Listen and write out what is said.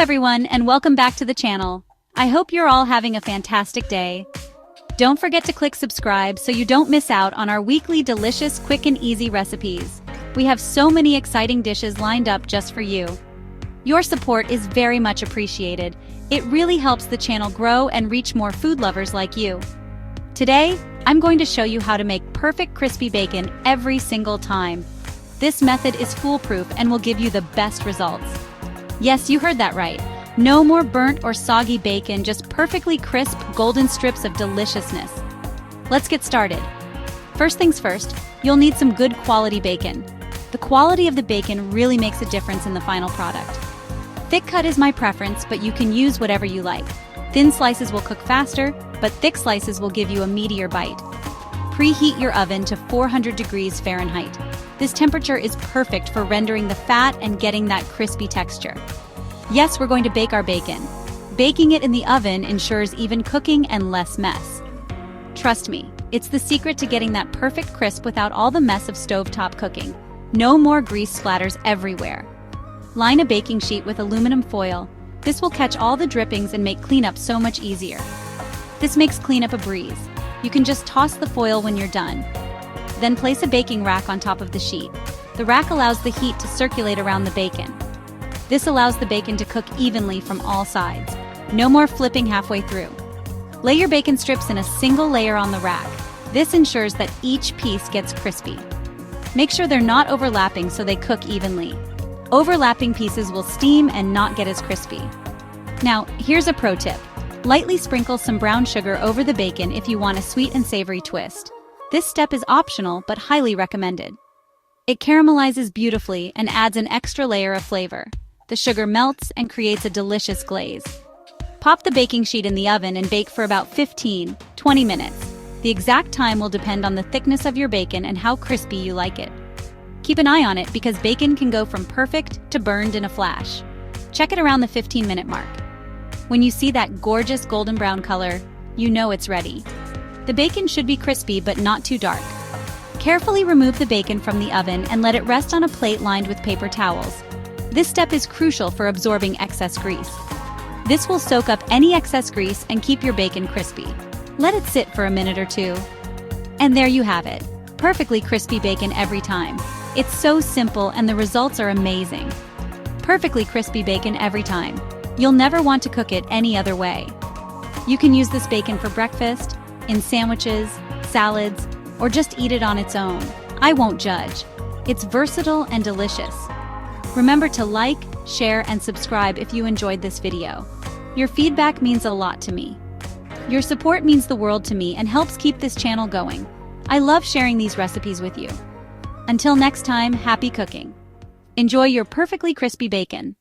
everyone, and welcome back to the channel. I hope you're all having a fantastic day. Don't forget to click subscribe so you don't miss out on our weekly delicious, quick and easy recipes. We have so many exciting dishes lined up just for you. Your support is very much appreciated. It really helps the channel grow and reach more food lovers like you. Today, I'm going to show you how to make perfect crispy bacon every single time. This method is foolproof and will give you the best results. Yes, you heard that right. No more burnt or soggy bacon, just perfectly crisp, golden strips of deliciousness. Let's get started. First things first, you'll need some good quality bacon. The quality of the bacon really makes a difference in the final product. Thick cut is my preference, but you can use whatever you like. Thin slices will cook faster, but thick slices will give you a meatier bite. Preheat your oven to 400 degrees Fahrenheit. This temperature is perfect for rendering the fat and getting that crispy texture. Yes, we're going to bake our bacon. Baking it in the oven ensures even cooking and less mess. Trust me, it's the secret to getting that perfect crisp without all the mess of stovetop cooking. No more grease splatters everywhere. Line a baking sheet with aluminum foil. This will catch all the drippings and make cleanup so much easier. This makes cleanup a breeze. You can just toss the foil when you're done. Then place a baking rack on top of the sheet. The rack allows the heat to circulate around the bacon. This allows the bacon to cook evenly from all sides. No more flipping halfway through. Lay your bacon strips in a single layer on the rack. This ensures that each piece gets crispy. Make sure they're not overlapping so they cook evenly. Overlapping pieces will steam and not get as crispy. Now, here's a pro tip. Lightly sprinkle some brown sugar over the bacon if you want a sweet and savory twist. This step is optional but highly recommended. It caramelizes beautifully and adds an extra layer of flavor. The sugar melts and creates a delicious glaze. Pop the baking sheet in the oven and bake for about 15-20 minutes. The exact time will depend on the thickness of your bacon and how crispy you like it. Keep an eye on it because bacon can go from perfect to burned in a flash. Check it around the 15-minute mark. When you see that gorgeous golden brown color, you know it's ready. The bacon should be crispy but not too dark. Carefully remove the bacon from the oven and let it rest on a plate lined with paper towels. This step is crucial for absorbing excess grease. This will soak up any excess grease and keep your bacon crispy. Let it sit for a minute or two. And there you have it. Perfectly crispy bacon every time. It's so simple and the results are amazing. Perfectly crispy bacon every time. You'll never want to cook it any other way. You can use this bacon for breakfast, in sandwiches, salads, or just eat it on its own. I won't judge. It's versatile and delicious. Remember to like, share, and subscribe if you enjoyed this video. Your feedback means a lot to me. Your support means the world to me and helps keep this channel going. I love sharing these recipes with you. Until next time, happy cooking. Enjoy your perfectly crispy bacon.